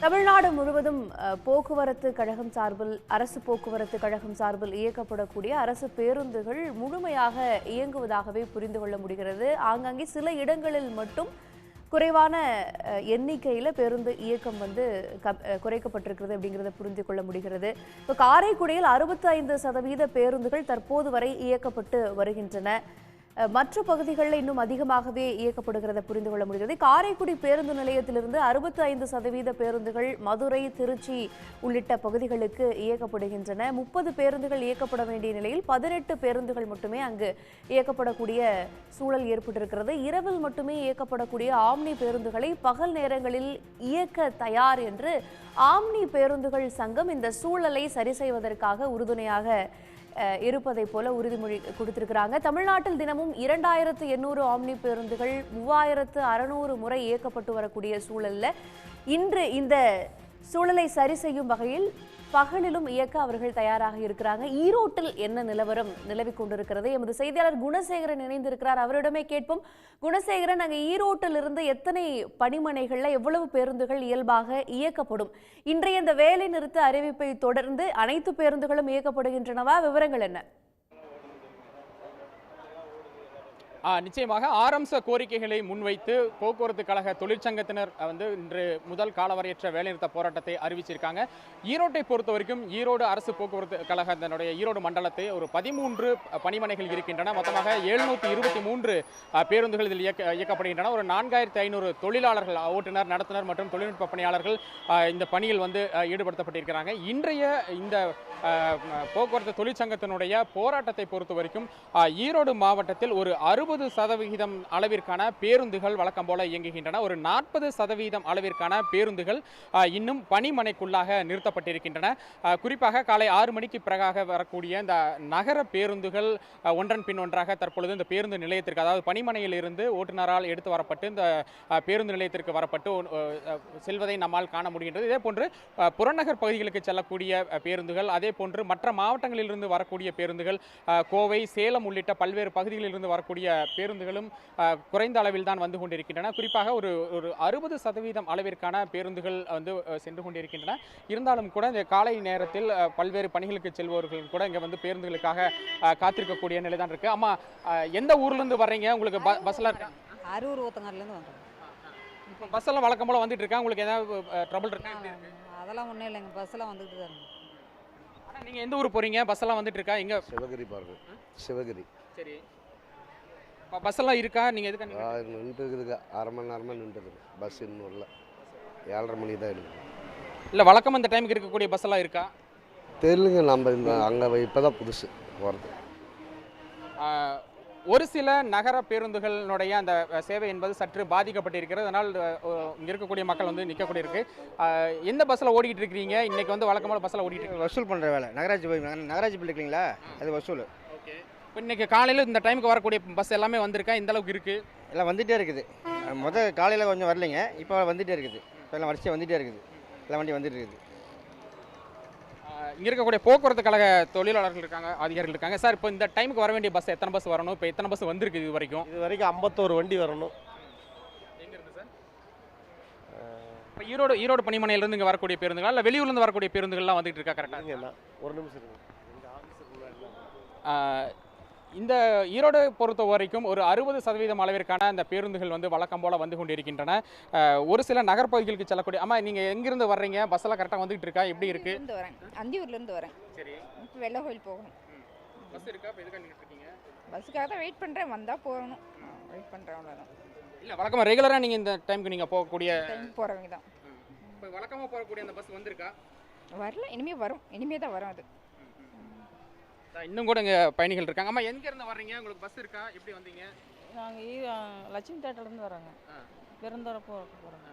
தமிழ்நாடு முழுவதும் போக்குவரத்து கழகம் சார்பில் அரசு போக்குவரத்து கழகம் சார்பில் இயக்கப்படக்கூடிய அரசு பேருந்துகள் முழுமையாக இயங்குவதாகவே புரிந்து கொள்ள முடிகிறது. ஆங்காங்கே சில இடங்களில் மட்டும் குறைவான எண்ணிக்கையில் பேருந்து இயக்கம் குறைக்கப்பட்டிருக்கிறது அப்படிங்கிறத புரிந்து கொள்ள முடிகிறது. இப்போ காரைக்குடியில் 65% பேருந்துகள் தற்போது வரை இயக்கப்பட்டு வருகின்றன. மற்ற பகுதிகளில் இன்னும் அதிகமாகவே இயக்கப்படுகிறத புரிந்து கொள்ள முடிகிறது. காரைக்குடி பேருந்து நிலையத்திலிருந்து 65% பேருந்துகள் மதுரை, திருச்சி உள்ளிட்ட பகுதிகளுக்கு இயக்கப்படுகின்றன. 30 பேருந்துகள் இயக்கப்பட வேண்டிய நிலையில் 18 பேருந்துகள் மட்டுமே அங்கு இயக்கப்படக்கூடிய சூழல் ஏற்பட்டிருக்கிறது. இரவில் மட்டுமே இயக்கப்படக்கூடிய ஆம்னி பேருந்துகளை பகல் நேரங்களில் இயக்க தயார் என்று ஆம்னி பேருந்துகள் சங்கம் இந்த சூழலை சரி செய்வதற்காக உறுதுணையாக இருப்பதை போல உறுதிமொழி கொடுத்திருக்கிறாங்க. தமிழ்நாட்டில் தினமும் 2800 ஆம்னி பேருந்துகள் 3600 முறை இயக்கப்பட்டு வரக்கூடிய சூழல்ல இன்று இந்த சூழலை சரி செய்யும் வகையில் பகலிலும் இயக்க அவர்கள் தயாராக இருக்கிறாங்க. ஈரோட்டில் என்ன நிலவரம் நிலவிக் கொண்டிருக்கிறது? எமது செய்தியாளர் குணசேகரன் இணைந்திருக்கிறார். அவரிடமே கேட்போம். குணசேகரன், அங்கே ஈரோட்டில் இருந்து எத்தனை பணிமனைகள்ல எவ்வளவு பேருந்துகள் இயல்பாக இயக்கப்படும்? இன்றைய இந்த வேலை நிறுத்த அறிவிப்பை தொடர்ந்து அனைத்து பேருந்துகளும் இயக்கப்படுகின்றனவா? விவரங்கள் என்ன? நிச்சயமாக ஆரம்ப கோரிக்கைகளை முன்வைத்து போக்குவரத்து கழக தொழிற்சங்கத்தினர் இன்று முதல் காலவரையற்ற வேலைநிறுத்த போராட்டத்தை அறிவிச்சிருக்காங்க. ஈரோட்டை பொறுத்த வரைக்கும் ஈரோடு அரசு போக்குவரத்து கழகத்தினுடைய ஈரோடு மண்டலத்தை ஒரு 13 பணிமனைகள் இருக்கின்றன. மொத்தமாக 723 பேருந்துகள் இதில் இயக்கப்படுகின்றன. ஒரு 4500 தொழிலாளர்கள், ஓட்டுநர், நடத்துனர் மற்றும் தொழில்நுட்ப பணியாளர்கள் இந்த பணியில் ஈடுபடுத்தப்பட்டிருக்கிறாங்க. இன்றைய இந்த போக்குவரத்து தொழிற்சங்கத்தினுடைய போராட்டத்தை பொறுத்த வரைக்கும் ஈரோடு மாவட்டத்தில் ஒரு 60% அளவிற்கான பேருந்துகள் வழக்கம் போல இயங்குகின்றன. ஒரு 40% அளவிற்கான பேருந்துகள் இன்னும் பணிமனைக்குள்ளாக நிறுத்தப்பட்டிருக்கின்றன. குறிப்பாக காலை 6 மணிக்கு பிறகாக வரக்கூடிய இந்த நகர பேருந்துகள் ஒன்றன் பின் ஒன்றாக தற்பொழுது இந்த பேருந்து நிலையத்திற்கு, அதாவது பணிமனையில் இருந்து ஓட்டுநரால் எடுத்து வரப்பட்டு இந்த பேருந்து நிலையத்திற்கு வரப்பட்டு செல்வதை நம்மால் காண முடிகின்றது. இதே போன்று புறநகர் பகுதிகளுக்கு செல்லக்கூடிய பேருந்துகள், அதே போன்று மற்ற மாவட்டங்களிலிருந்து வரக்கூடிய பேருந்துகள், கோவை, சேலம் உள்ளிட்ட பல்வேறு பகுதிகளில் இருந்து வரக்கூடிய பேருந்துகளும் குறைந்த அளவில் தான் வந்து கொண்டிருக்கின்றன. குறிப்பாக ஒரு 60% அளவிற்கான பேருந்துகள் சென்று கொண்டிருக்கின்றன. இருந்தாலும் கூட இந்த காலை நேரத்தில் பல்வேறு பணிகளுக்கு செல்பவர்கள் கூட இங்கே பேருந்துகளுக்காக காத்திருக்கக்கூடிய நிலை தான் இருக்கு. ஆமா, எந்த ஊர்ல இருந்து வர்றீங்க? உங்களுக்கு பஸ்ல அரூர் ஊத்தங்கர்லேருந்து வந்தோம். இப்போ பஸ் எல்லாம் வழக்கம் போல வந்துட்டு இருக்கா? உங்களுக்கு ஏதாவது ட்ரபிள் இருக்கா? அதெல்லாம் ஒன்றும் இல்லைங்க, பஸ் எல்லாம் வந்துட்டு தான். ஆனால் நீங்கள் எந்த ஊர் போறீங்க? பஸ் எல்லாம் வந்துட்டு இருக்கா? எங்க? சிவகிரி பாருங்க. சிவகிரி. சரி, பஸ் எல்லாம் இருக்கா? நீங்கள் எதுக்கு நின்று இருக்குதுங்க, அரை மணி நேரமாக நின்று இருக்குது. பஸ் இன்னும் வரல, 7:30 மணிக்கு தான் இருக்குது. இல்லை, வழக்கம் அந்த டைமுக்கு இருக்கக்கூடிய பஸ் எல்லாம் இருக்கா? தெரியலுங்க, நம்ம இந்த அங்கே இப்போ தான் புதுசு போகிறது. ஒரு சில நகர பேருந்துகளினுடைய அந்த சேவை என்பது சற்று பாதிக்கப்பட்டிருக்கிறது. அதனால் இங்கே இருக்கக்கூடிய மக்கள் நிற்கக்கூடிய இருக்கு. எந்த பஸ்ஸில் ஓடிக்கிட்டு இருக்கிறீங்க? இன்னைக்கு வழக்கமான பஸ்ஸில் ஓடிட்டு இருக்கு. வசூல் பண்ணுற வேலை நகராட்சி பில் இருக்கீங்களா, அது வசூல். ஓகே, இப்போ இன்றைக்கி காலையில் இந்த டைமுக்கு வரக்கூடிய பஸ் எல்லாமே வந்திருக்கா? இந்த அளவுக்கு இருக்குது? எல்லாம் வந்துகிட்டே இருக்குது. காலையில் கொஞ்சம் வரலைங்க, இப்போ வந்துகிட்டே இருக்குது. இப்போ எல்லாம் வரிசையாக வந்துகிட்டே இருக்குது, எல்லாம் வண்டி வந்துட்டு இருக்குது. இங்கே இருக்கக்கூடிய போக்குவரத்து கழக தொழிலாளர்கள் இருக்காங்க, அதிகாரிகள் இருக்காங்க. சார், இப்போ இந்த டைமுக்கு வர வேண்டிய பஸ் எத்தனை பஸ் வரணும்? இப்போ எத்தனை பஸ் வந்திருக்கு இது வரைக்கும்? 51 வண்டி வரணும். எங்கேருந்து சார்? இப்போ ஈரோடு பணிமனையிலேருந்து இங்கே வரக்கூடிய பேருந்துகள், இல்லை வெளியூர்லேருந்து வரக்கூடிய பேருந்துகள்லாம் வந்துட்டு இருக்கா? கரெக்டாக ஒரு நிமிஷம். இந்த ஈரோடு பொறுத்த வரைக்கும் ஒரு 60% அளவிற்கான அந்த பேருந்துகள் வழக்கம் போல வந்து கொண்டிருக்கின்றன. ஒரு சில நகர்பகுதிகளுக்கு செல்லக்கூடிய. ஆமா, நீங்க எங்கிருந்து வர்றீங்க? பஸ் எல்லாம் கரெக்டாக வந்துட்டு இருக்கா? எப்படி இருக்கு? அந்தியூர்லேருந்து வரேன். சரி, இப்போ வெள்ளை கோயில் போகணும். பஸ் இருக்கா? இப்போ எதுக்கு நின்றுட்டு இருக்கீங்க? பஸ்ஸுக்காக தான் வெயிட் பண்ணுறேன், வந்தால் போகணும். வெயிட் பண்ணுறேன், அவ்வளோதான். இல்லை, வழக்கமாக ரெகுலராக நீங்கள் இந்த டைமுக்கு நீங்கள் போகக்கூடிய போகிறவங்க தான். இப்போ வழக்கமாக போகக்கூடிய அந்த பஸ் வந்திருக்கா? வரல, இனிமேல் வரும். இனிமேல் தான் வரும் அது. இன்னும் கூட இங்கே பயணிகள் இருக்காங்க. அம்மா, எங்கேருந்து வர்றீங்க? உங்களுக்கு பஸ் இருக்கா? எப்படி வந்தீங்க? நாங்கள் லட்சுமி தேட்டர்லேருந்து வரோங்க. பெருந்தோரை போகிறோம்.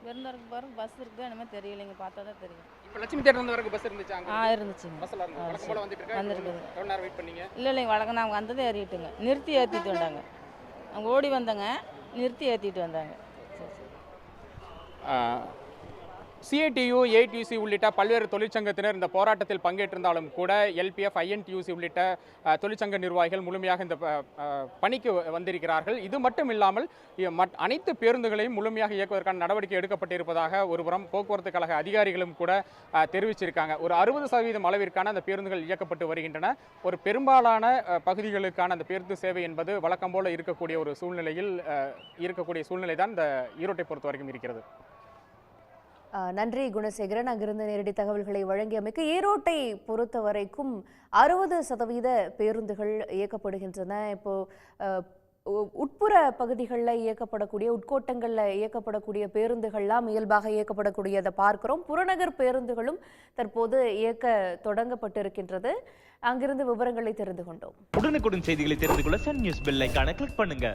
பெருந்தோருக்கு போகிற பஸ் இருக்குது, என்னமே தெரியலைங்க, பார்த்தா தான் தெரியும். இப்போ லட்சுமி தேட்டர்லேருந்து வரக்கு பஸ் இருந்துச்சா? இருந்துச்சுங்க. பஸ் எல்லாம் வழக்கம் போல வந்துட்டு இருக்கா? வந்துருக்குது. எவ்வளோ நேரம் வெயிட் பண்ணீங்க? இல்லைங்க, வழக்கம் நாங்கள் வந்ததே ஏறிட்டுங்க, நிறுத்தி ஏற்றிட்டு வந்தாங்க. நாங்கள் ஓடி வந்தோங்க, நிறுத்தி ஏற்றிட்டு வந்தாங்க. சரி. சிஐடியு, ஏடியூசி உள்ளிட்ட பல்வேறு தொழிற்சங்கத்தினர் இந்த போராட்டத்தில் பங்கேற்றிருந்தாலும் கூட எல்பிஎஃப், ஐஎன்டியூசி உள்ளிட்ட தொழிற்சங்க நிர்வாகிகள் முழுமையாக இந்த பணிக்கு வந்திருக்கிறார்கள். இது மட்டும் இல்லாமல் அனைத்து பேருந்துகளையும் முழுமையாக இயக்குவதற்கான நடவடிக்கை எடுக்கப்பட்டிருப்பதாக ஒருபுறம் போக்குவரத்து கழக அதிகாரிகளும் கூட தெரிவிச்சிருக்காங்க. ஒரு 60% அளவிற்கான அந்த பேருந்துகள் இயக்கப்பட்டு வருகின்றன. ஒரு பெரும்பாலான பகுதிகளுக்கான அந்த பேருந்து சேவை என்பது வழக்கம் போல இருக்கக்கூடிய ஒரு சூழ்நிலை தான் இந்த ஈரோட்டை பொறுத்த வரைக்கும் இருக்கிறது. நன்றி குணசேகரன், அங்கிருந்து நேரடி தகவல்களை வழங்கியமைக்கு. ஈரோட்டை பொறுத்த வரைக்கும் 60% பேருந்துகள் இயக்கப்படுகின்றன. இப்போ உட்புற பகுதிகளில் இயக்கப்படக்கூடிய, உட்கோட்டங்களில் இயக்கப்படக்கூடிய பேருந்துகள்லாம் இயல்பாக இயக்கப்படக்கூடியதை பார்க்கிறோம். புறநகர் பேருந்துகளும் தற்போது இயக்க தொடங்கப்பட்டிருக்கின்றது. அங்கிருந்து விவரங்களை தெரிந்து கொண்டோம். உடனுக்குடன் செய்திகளை தெரிந்து கொள்ள சன் நியூஸ் பெல் ஐகானை கிளிக் பண்ணுங்க.